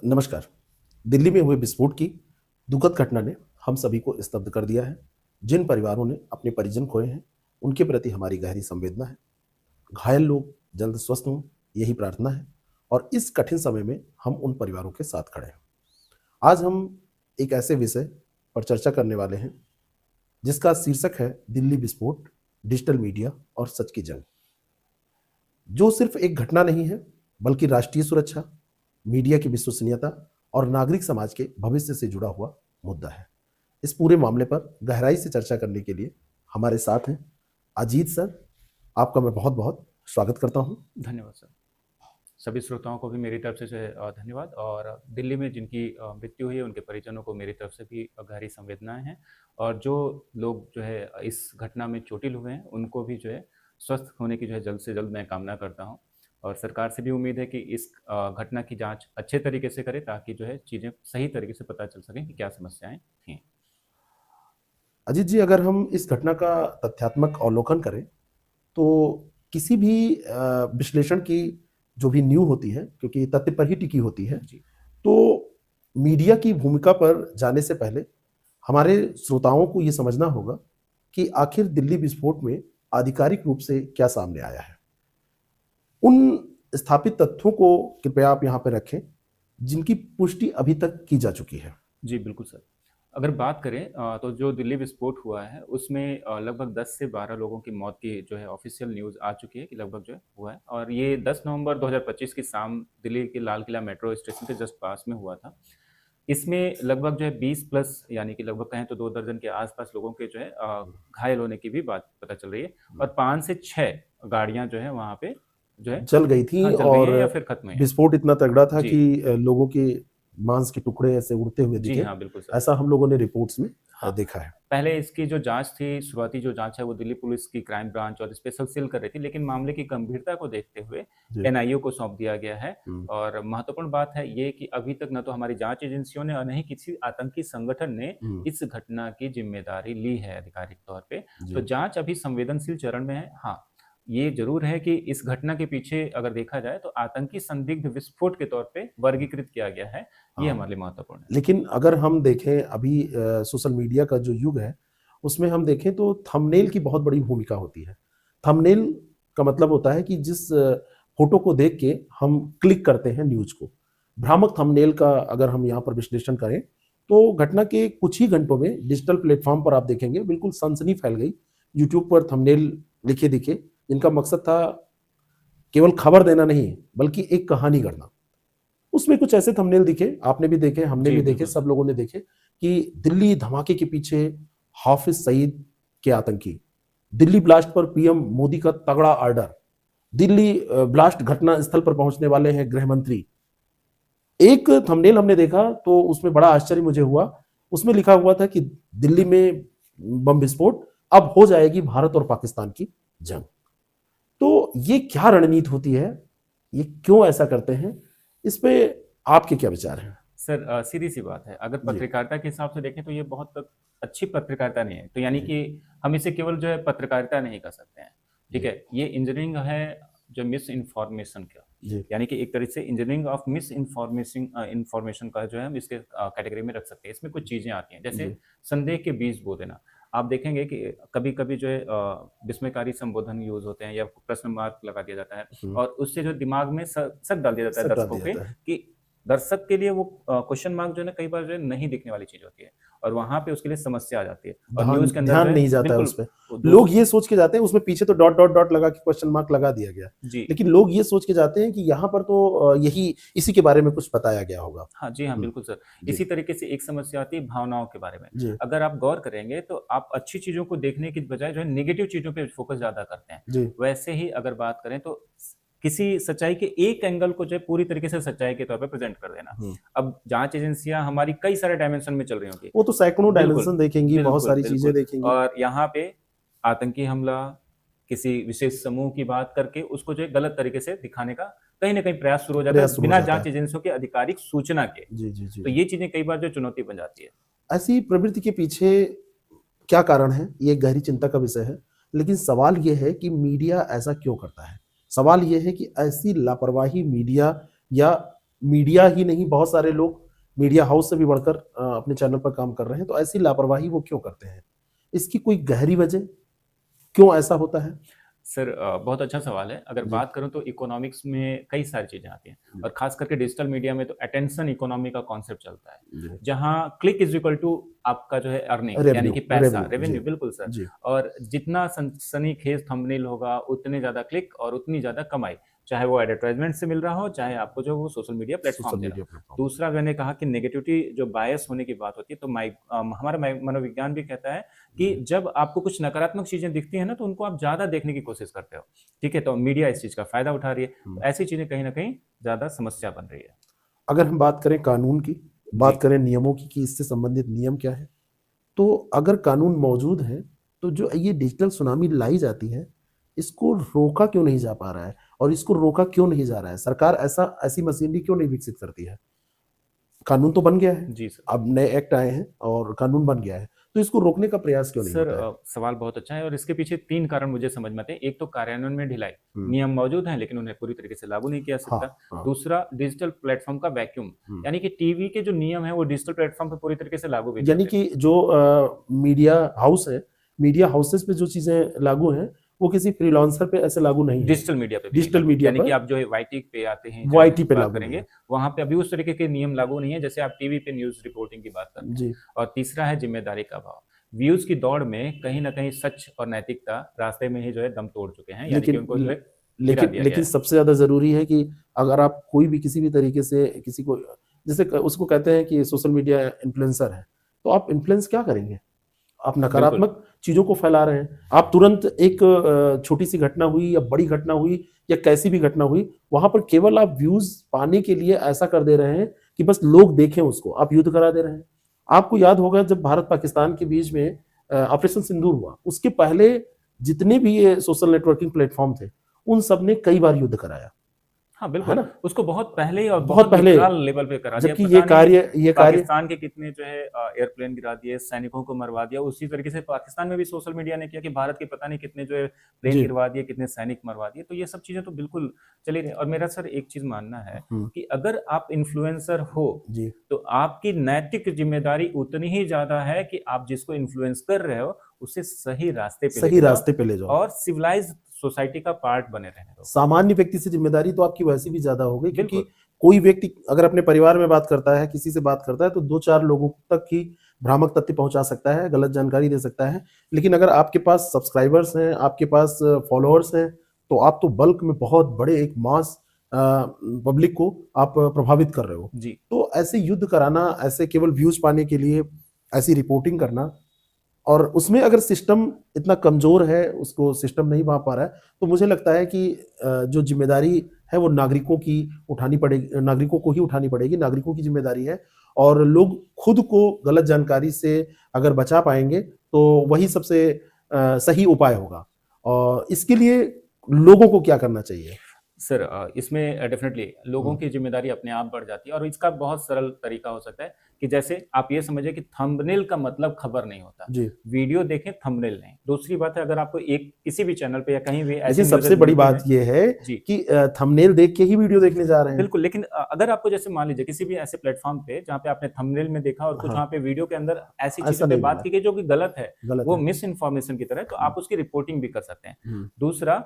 नमस्कार। दिल्ली में हुए विस्फोट की दुखद घटना ने हम सभी को स्तब्ध कर दिया है। जिन परिवारों ने अपने परिजन खोए हैं, उनके प्रति हमारी गहरी संवेदना है। घायल लोग जल्द स्वस्थ हों, यही प्रार्थना है और इस कठिन समय में हम उन परिवारों के साथ खड़े हैं। आज हम एक ऐसे विषय पर चर्चा करने वाले हैं जिसका शीर्षक है दिल्ली विस्फोट, डिजिटल मीडिया और सच की जंग। जो सिर्फ एक घटना नहीं है, बल्कि राष्ट्रीय सुरक्षा, मीडिया की विश्वसनीयता और नागरिक समाज के भविष्य से जुड़ा हुआ मुद्दा है। इस पूरे मामले पर गहराई से चर्चा करने के लिए हमारे साथ हैं अजीत सर। आपका मैं बहुत बहुत स्वागत करता हूं। धन्यवाद सर। सभी श्रोताओं को भी मेरी तरफ से जो है धन्यवाद। और दिल्ली में जिनकी मृत्यु हुई है उनके परिजनों को मेरी तरफ से भी गहरी संवेदनाएं हैं। और जो लोग जो है इस घटना में चोटिल हुए हैं उनको भी जो है स्वस्थ होने की जो है जल्द से जल्द मैं कामना करता हूं। और सरकार से भी उम्मीद है कि इस घटना की जांच अच्छे तरीके से करे ताकि जो है चीज़ें सही तरीके से पता चल सकें कि क्या समस्याएं थीं। अजीत जी, अगर हम इस घटना का तथ्यात्मक अवलोकन करें तो किसी भी विश्लेषण की जो भी नींव होती है, क्योंकि तथ्य पर ही टिकी होती है, जी तो मीडिया की भूमिका पर जाने से पहले हमारे श्रोताओं को ये समझना होगा कि आखिर दिल्ली विस्फोट में आधिकारिक रूप से क्या सामने आया है। उन स्थापित तथ्यों को कृपया आप यहाँ पे रखें जिनकी पुष्टि अभी तक की जा चुकी है। जी बिल्कुल सर। अगर बात करें तो जो दिल्ली विस्फोट हुआ है उसमें लगभग 10 से 12 लोगों की मौत की जो है ऑफिशियल न्यूज़ आ चुकी है कि लगभग जो है हुआ है। और ये 10 नवंबर 2025 की शाम दिल्ली के लाल किला मेट्रो स्टेशन के जस्ट पास में हुआ था। इसमें लगभग जो है 20 प्लस यानी कि लगभग कहें तो 2 दर्जन के आसपास लोगों के जो है घायल होने की भी बात पता चल रही है। और 5 से 6 गाड़ियां जो है वहाँ पे जो है जल गई थी हाँ जल गई और हैं या फिर खत्म हुई हैं। विस्फोट इतना तगड़ा था जी कि लोगों के मांस के टुकड़े ऐसे उड़ते हुए जी दिखे। हाँ बिल्कुल सर। ऐसा हम लोगों ने रिपोर्ट्स में हाँ, देखा है। पहले इसकी जो जांच थी, शुरुआती जो जांच है वो दिल्ली पुलिस की क्राइम ब्रांच और स्पेशल सेल कर रही थी, लेकिन मामले की गंभीरता को देखते हुए जी। एनआईओ को सौंप दिया गया है। हम्म, और महत्वपूर्ण बात है ये कि अभी तक न तो हमारी जांच एजेंसियों ने और न ही किसी आतंकी संगठन ने हम्म, इस घटना की जिम्मेदारी ली है आधिकारिक तौर पे। तो जी। जांच अभी संवेदनशील चरण में है। हाँ, ये जरूर है कि इस घटना के पीछे अगर देखा जाए तो आतंकी संदिग्ध विस्फोट के तौर पे वर्गीकृत किया गया है। ये हाँ, हमारे लिए महत्वपूर्ण है। लेकिन अगर हम देखें अभी सोशल मीडिया का जो युग है, उसमें हम देखें तो थंबनेल की बहुत बड़ी भूमिका होती है। थंबनेल का मतलब होता है कि जिस फोटो को देख के हम क्लिक करते हैं न्यूज को। भ्रामक थंबनेल का अगर हम यहाँ पर विश्लेषण करें तो घटना के कुछ ही घंटों में डिजिटल प्लेटफॉर्म पर आप देखेंगे बिल्कुल सनसनी फैल गई। यूट्यूब पर थंबनेल लिखे दिखे जिनका मकसद था केवल खबर देना नहीं, बल्कि एक कहानी गढ़ना। उसमें कुछ ऐसे थंबनेल दिखे, आपने भी देखे, हमने जी भी देखे, बिल्कुल सब सर। लोगों ने देखे कि दिल्ली धमाके के पीछे हाफिज सईद के आतंकी, दिल्ली ब्लास्ट पर पीएम मोदी का तगड़ा ऑर्डर, दिल्ली ब्लास्ट घटना स्थल पर पहुंचने वाले हैं गृह मंत्री। एक थंबनेल हमने देखा तो उसमें बड़ा आश्चर्य मुझे हुआ। उसमें लिखा हुआ था कि दिल्ली में बम विस्फोट, अब हो जाएगी भारत और पाकिस्तान की जंग। तो ये क्या रणनीति होती है, ये क्यों ऐसा करते हैं, इस पे आपके क्या विचार हैं? सर सीधी सी बात है, अगर जी। पत्रकारिता के हिसाब से देखें तो ये बहुत अच्छी पत्रकारिता नहीं है। तो यानी जी। कि हम इसे केवल जो है पत्रकारिता नहीं कर सकते हैं। ठीक जी। है, ये इंजीनियरिंग है जो मिस इन्फॉर्मेशन का, जी। यानी कि एक तरह से engineering of miss information information का जो है हम इसके कैटेगरी में रख सकते हैं। इसमें कुछ चीज़ें आती हैं जैसे जी। संदेह के बीज बो देना। आप देखेंगे कि कभी कभी जो है विस्मयकारी संबोधन यूज होते हैं या प्रश्न मार्क लगा दिया जाता है। हम्म, और उससे जो दिमाग में शक डाल दिया जाता है सब डाल दर्शकों दिया पे जाता है। कि दर्शक के लिए वो क्वेश्चन मार्क जो है ना कई बार जो है नहीं दिखने वाली चीज होती है। और वहां पे उसके लिए समस्या आ जाती है और ध्यान न्यूज के अंदर जो ध्यान है नहीं जाता है बिल्कुल उस पे। वो लोग दूसरे। ये सोच के जाते हैं उसमें पीछे तो डॉट डॉट डॉट लगा के क्वेश्चन मार्क लगा दिया गया, जी लेकिन लोग ये सोच के जाते हैं कि यहाँ पर तो यही इसी के बारे में कुछ बताया गया होगा। हाँ जी हाँ हम्म, बिल्कुल सर। जी। इसी तरीके से एक समस्या आती है भावनाओं के बारे में। जी। अगर आप गौर करेंगे तो आप अच्छी चीजों को देखने की बजाय जो है नेगेटिव चीजों पे फोकस ज्यादा करते हैं। जी। वैसे ही अगर बात करें तो किसी सच्चाई के एक एंगल को जो है पूरी तरीके से सच्चाई के तौर पे प्रेजेंट कर देना। हम्म, अब जांच एजेंसियां हमारी कई सारे डायमेंशन में चल रही होंगी। वो तो सैकड़ों बिल्कुल डायमेंशन देखेंगी, बहुत बिल्कुल सारी चीजें बिल्कुल। देखेंगी। और यहाँ पे आतंकी हमला किसी विशेष समूह की बात करके उसको जो है गलत तरीके से दिखाने का कहीं ना कहीं प्रयास शुरू हो जाता प्रयास है शुरू हो बिना जाता जांच है। एजेंसियों के आधिकारिक सूचना के। जी। जी। जी। तो ये चीजें कई बार जो चुनौती बन जाती है। ऐसी प्रवृत्ति के पीछे क्या कारण है, ये गहरी चिंता का विषय है। लेकिन सवाल ये है कि मीडिया ऐसा क्यों करता है। सवाल ये है कि ऐसी लापरवाही मीडिया या मीडिया ही नहीं, बहुत सारे लोग मीडिया हाउस से भी बढ़कर अपने चैनल पर काम कर रहे हैं, तो ऐसी लापरवाही वो क्यों करते हैं? इसकी कोई गहरी वजह, क्यों ऐसा होता है? सर बहुत अच्छा सवाल है। अगर जी। बात करूँ तो इकोनॉमिक्स में कई सारी चीज़ें आती हैं जी। और ख़ास करके डिजिटल मीडिया में तो अटेंशन इकोनॉमी का कॉन्सेप्ट चलता है, जी। जहाँ क्लिक इज़ इक्वल टू आपका जो है अर्निंग यानी रेवेन्यू, कि पैसा, रेवेन्यू, जी। रेवेन्यू बिल्कुल सर। जी। और जितना सनसनीखेज़ थंबनेल होगा, उतने ज़्यादा क्लिक और उतनी ज़्यादा कमाई, चाहे वो एडवर्टाइज़मेंट से मिल रहा हो, चाहे आपको जो वो सोशल मीडिया प्लेटफ़ॉर्म सोशल दे रहा मीडिया हो। प्लेटफॉर्म। दूसरा मैंने कहा कि नेगेटिविटी जो बायस होने की बात होती है, तो हमारा मनोविज्ञान भी कहता है कि जब आपको कुछ नकारात्मक चीज़ें दिखती हैं ना, तो उनको आप ज़्यादा देखने की कोशिश करते हो। ठीक है, तो मीडिया इस चीज़ का फ़ायदा उठा रही है। तो ऐसी चीज़ें कहीं न कहीं ज़्यादा समस्या बन रही है। अगर हम बात करें कानून की, जी। बात करें नियमों की कि इससे संबंधित नियम क्या है, तो अगर कानून मौजूद है, तो जो ये डिजिटल सुनामी लाई जाती है, इसको रोका क्यों नहीं जा पा रहा है? और इसको रोका क्यों नहीं जा रहा है? सरकार ऐसी मशीनरी क्यों नहीं विकसित करती है? कानून तो बन गया है, जी सर। अब नए एक्ट आए हैं और कानून बन गया है, तो इसको रोकने का प्रयास क्यों नहीं सर होता है? सवाल बहुत अच्छा है और इसके पीछे 3 कारण मुझे समझ में आते हैं। एक तो कार्यान्वयन में ढिलाई, हुँ। नियम मौजूद हैं लेकिन उन्हें पूरी तरीके से लागू नहीं किया हाँ, सकता। हाँ। दूसरा डिजिटल प्लेटफ़ॉर्म का वैक्यूम, हुँ। यानी कि टीवी के जो नियम हैं वो डिजिटल प्लेटफ़ॉर्म पे पूरी तरीके से लागू भी नहीं यानी होते। कि जो मीडिया हाउस है, मीडिया हाउसेस पे जो चीज़ें लागू हैं, वो किसी फ्रीलांसर पे ऐसे लागू नहीं है। डिजिटल मीडिया पे भी नहीं डिजिटल लागू, मीडिया यानी कि पर आप जो है वाईटी पे आते हैं, वो चाहे आईटी जिसकी पे बात लागू नहीं करेंगे, है। वहाँ पे अभी उस तरीके के नियम लागू नहीं है जैसे आप टीवी पे न्यूज़ रिपोर्टिंग की बात करते हैं। जी। और तीसरा है ज़िम्मेदारी का अभाव। व्यूज़ की दौड़ में कहीं न कहीं सच और नैतिकता रास्ते में ही जो है दम तोड़ चुके हैं, यानी कि लेकिन उनको जो ल है गिरा लेकिन दिया गया लेकिन है। सबसे ज़्यादा ज़रूरी है कि अगर आप कोई भी किसी भी तरीके से किसी को, जैसे उसको कहते हैं कि सोशल मीडिया इन्फ्लुएंसर है, तो आप इन्फ्लुएंस क्या करेंगे? आप बिल्कुल। नकारात्मक चीज़ों को फैला रहे हैं। आप तुरंत एक छोटी-सी घटना हुई या बड़ी घटना हुई या कैसी भी घटना हुई, वहाँ पर केवल आप व्यूज़ पाने के लिए ऐसा कर दे रहे हैं कि बस लोग देखें उसको, आप युद्ध करा दे रहे हैं। आपको याद होगा जब भारत-पाकिस्तान के बीच में ऑपरेशन सिंदूर हुआ, उसके पहले जितने भी ये सोशल नेटवर्किंग प्लेटफ़ॉर्म थे, उन सब ने कई बार युद्ध कराया, हाँ, है बिल्कुल। ना? उसको बहुत पहले ही और बहुत बहुत पहले, विकराल लेवल पे करा दिया। जबकि पता नहीं ये कार्य पाकिस्तान के कितने जो है एयरप्लेन गिरा दिए, सैनिकों को मरवा दिया। उसी तरीके से पाकिस्तान में भी सोशल मीडिया ने किया कि भारत के पता नहीं कितने जो है प्लेन जी। गिरवा दिए, कितने सैनिक मरवा दिए। तो ये सब चीज़ें तो बिल्कुल चली रही हैं और मेरा सर एक चीज़ मानना है हुँ। कि अगर आप इन्फ्लुएंसर हो, जी। तो आपकी नैतिक ज़िम्मेदारी उतनी ही ज़्यादा है कि आप जिसको इन्फ्लुएंस कर रहे हो, उसे सही रास्ते पे सही लेके जाओ रास्ते पे ले जाओ। और सिविलाइज़्ड सोसाइटी का पार्ट बने रहने दो। सामान्य व्यक्ति से ज़िम्मेदारी तो आपकी वैसे भी ज़्यादा हो गई, क्योंकि बिल्कुल। कोई व्यक्ति अगर अपने परिवार में बात करता है, किसी से बात करता है, तो 2-4 लोगों तक ही भ्रामक तथ्य पहुँचा सकता है, गलत जानकारी दे सकता है। लेकिन अगर आपके पास सब्सक्राइबर्स हैं, आपके पास फॉलोअर्स हैं, तो आप तो बल्क में बहुत बड़े एक मास पब्लिक को आप प्रभावित कर रहे हो। जी। तो ऐसे युद्ध कराना, ऐसे केवल व्यूज़ पाने के लिए ऐसी रिपोर्टिंग करना, और उसमें अगर सिस्टम इतना कमज़ोर है, उसको सिस्टम नहीं पा पा रहा है, तो मुझे लगता है कि जो ज़िम्मेदारी है वो नागरिकों को ही उठानी पड़ेगी, नागरिकों की ज़िम्मेदारी है, और लोग खुद को गलत जानकारी से अगर बचा पाएँगे, तो वही सबसे सही उपाय होगा। और इसके लिए लोगों को क्या करना चाहिए? सर इसमें डेफ़िनेटली लोगों हुँ। की ज़िम्मेदारी अपने आप बढ़ जाती है और इसका बहुत सरल तरीका हो सकता है कि जैसे आप ये समझिए कि थंबनेल का मतलब खबर नहीं होता। जी। वीडियो देखें, थंबनेल नहीं। दूसरी बात है, अगर आपको एक किसी भी चैनल पे या कहीं भी देखिए, ऐसी सबसे न्यूज़ेज़ बड़ी मिलती बात हैं। ये है जी, कि थंबनेल देख के ही वीडियो देखने जा रहे हैं। बिल्कुल। लेकिन अगर आपको जैसे मान लीजिए किसी भी ऐसे प्लेटफ़ॉर्म पे जहाँ पे आपने थंबनेल में देखा और कुछ हाँ, वहाँ पे वीडियो के अंदर ऐसी ऐसा चीज़ों पे नहीं बात मिला, की गई जो कि गलत है, गलत वो है। मिस इन्फॉर्मेशन की तरह है, तो हुँ। आप उसकी रिपोर्टिंग भी कर सकते हैं। हुँ। दूसरा,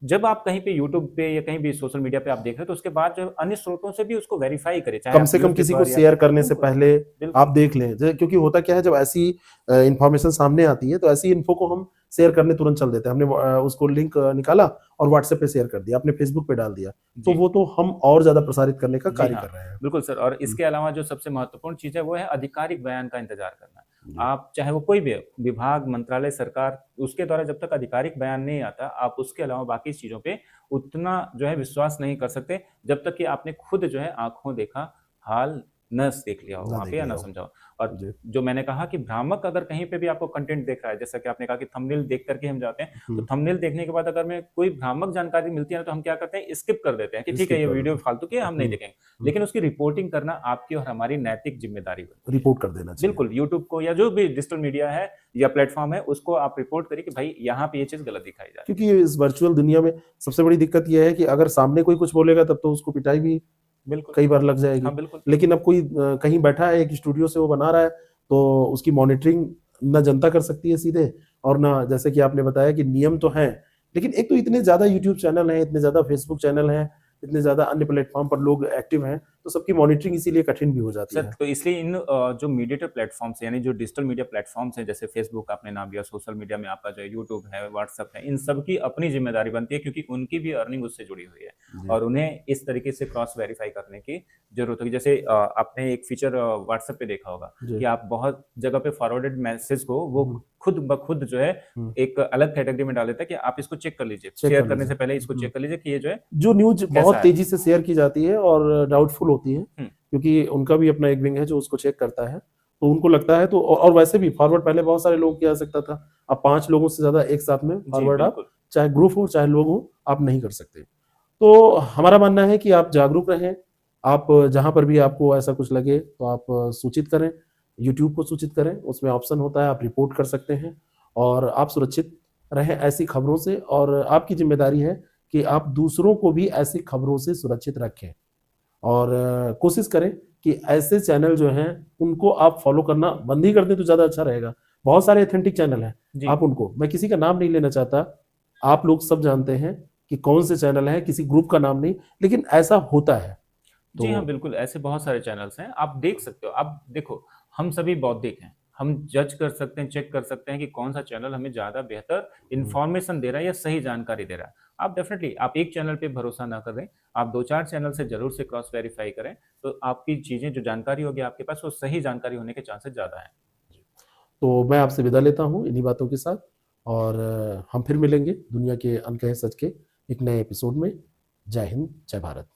जब आप कहीं पे यूट्यूब पे या कहीं भी सोशल मीडिया पे आप देख रहे हो, तो उसके बाद जो अन्य स्रोतों से भी उसको वेरीफ़ाई करें, चाहे कम आप से कम किसी को न्यूज़पेपर या शेयर करने से बिल्कुल, पहले आप बिल्कुल। देख लें। क्योंकि होता क्या है, जब ऐसी इन्फॉर्मेशन सामने आती है, तो ऐसी इन्फो को हम शेयर करने तुरंत चल देते हैं। हमने उसको लिंक निकाला और व्हाट्सएप पे शेयर कर दिया, अपने फेसबुक पे डाल दिया, तो जी। वो तो हम और ज़्यादा प्रसारित करने का जी कार्य हाँ, कर रहे हैं। बिल्कुल सर और हुँ। इसके अलावा जो सबसे महत्वपूर्ण चीज़ है वो है आधिकारिक बयान का इंतज़ार करना। जी। आप चाहे वो कोई भी हो, विभाग, मंत्रालय, सरकार, उसके द्वारा जब तक आधिकारिक बयान नहीं आता, आप उसके अलावा बाकी चीज़ों पे उतना जो है विश्वास नहीं कर सकते, जब तक कि आपने खुद जो है आँखों देखा हाल न देख लिया हो ना वहाँ पे देख या ना लिया हो। समझा हो। और जी। जो मैंने कहा कि भ्रामक अगर कहीं पे भी आपको कंटेंट दिख रहा है, जैसा कि आपने कहा कि थंबनेल देख कर के हम जाते हैं, तो हुँ। थंबनेल देखने के बाद अगर हमें कोई भ्रामक जानकारी मिलती है ना, तो हम क्या करते हैं, स्किप कर देते हैं कि ठीक है, स्किप ये कर वीडियो देते फालतू की है, हम हैं। नहीं हुँ। देखेंगे। हुँ। लेकिन उसकी रिपोर्टिंग करना आपकी और हमारी नैतिक ज़िम्मेदारी बनती है। रिपोर्ट कर देना चाहिए। बिल्कुल, यूट्यूब को या जो भी डिजिटल मीडिया है या प्लेटफ़ॉर्म है, उसको आप रिपोर्ट करिए कि भाई यहाँ पे ये चीज़ गलत दिखाई जा रही है। क्योंकि इस वर्चुअल दुनिया में सबसे बड़ी दिक्कत ये है कि अगर सामने कोई कुछ बोलेगा, तब तो उसको पिटाई भी बिल्कुल। कई बार लग जाएगी। हाँ, बिल्कुल। लेकिन अब कोई कहीं बैठा है, एक स्टूडियो से वो बना रहा है, तो उसकी मॉनिटरिंग ना जनता कर सकती है सीधे, और ना, जैसे कि आपने बताया कि नियम तो हैं, लेकिन एक तो इतने ज़्यादा यूट्यूब चैनल हैं, इतने ज़्यादा फेसबुक चैनल हैं, इतने ज़्यादा अन्य प्लेटफ़ॉर्म पर लोग एक्टिव हैं, तो सबकी मॉनिटरिंग इसीलिए कठिन भी हो जाती सर, है। तो इसलिए इन जो मीडिएटर प्लेटफ़ॉर्म्स हैं, यानी जो डिजिटल मीडिया प्लेटफ़ॉर्म्स हैं, जैसे फ़ेसबुक आपने नाम लिया, सोशल मीडिया में आपका जो है यूट्यूब है, व्हाट्सएप है, इन सब की अपनी ज़िम्मेदारी बनती है, क्योंकि उनकी भी अर्निंग उससे जुड़ी हुई है जी, और उन्हें इस तरीके से क्रॉस वेरीफ़ाई करने की ज़रूरत होगी। जैसे आपने एक फ़ीचर व्हाट्सएप पे देखा होगा जी। कि आप बहुत जगह पे फॉरवर्डेड मैसेज को वो हुँ, खुद ब खुद जो है हुँ। एक अलग कैटेगरी में डाल देता है कि आप इसको चेक कर लीजिए। चेक शेयर कर करने लीजिए। से पहले इसको हुँ। चेक कर लीजिए कि ये जो है जो न्यूज़ कैसा बहुत है। तेज़ी से शेयर की जाती है और डाउटफुल होती है, हुँ। क्योंकि उनका भी अपना एक विंग है जो उसको चेक करता है। तो उनको लगता है, तो और वैसे भी फॉरवर्ड पहले बहुत सारे लोग किया जा सकता था। अब 5 लोगों से ज़्यादा एक साथ में जी, फॉरवर्ड आप, बिल्कुल। चाहे ग्रुप हो, चाहे लोग हों, आप नहीं कर सकते। तो हमारा मानना है कि आप जागरूक रहें, आप जहाँ पर भी आपको ऐसा कुछ लगे तो आप सूचित करें, यूट्यूब को सूचित करें, उसमें ऑप्शन होता है, आप रिपोर्ट कर सकते हैं और आप सुरक्षित रहें ऐसी खबरों से, और आपकी ज़िम्मेदारी है कि आप दूसरों को भी ऐसी खबरों से सुरक्षित रखें। और कोशिश करें कि ऐसे चैनल जो हैं, उनको आप फ़ॉलो करना बंद ही कर दें तो ज़्यादा अच्छा रहेगा। बहुत सारे ऑथेंटिक चैनल हैं, जी। आप उनको, मैं किसी का नाम नहीं लेना चाहता, आप लोग सब जानते हैं कि कौन से चैनल हैं, किसी ग्रुप का नाम नहीं, लेकिन ऐसा होता है। जी हाँ, तो बिल्कुल, ऐसे बहुत सारे चैनल्स हैं, आप देख सकते हो। आप देखो, हम सभी बौद्धिक हैं, हम जज कर सकते हैं, चेक कर सकते हैं कि कौन-सा चैनल हमें ज़्यादा बेहतर हुँ, इन्फॉर्मेशन दे रहा है या सही जानकारी दे रहा है। आप डेफ़िनिटली आप एक चैनल पे भरोसा ना करें, आप 2-4 चैनल से ज़रूर से क्रॉस वेरीफ़ाई करें, तो आपकी चीज़ें जो जानकारी होगी आपके पास, वो सही जानकारी होने के चांसेस ज़्यादा हैं। तो मैं आपसे विदा लेता हूँ इन्हीं बातों के साथ, और हम फिर मिलेंगे दुनिया के अनकहे सच के एक नए एपिसोड में। जय हिंद, जय भारत।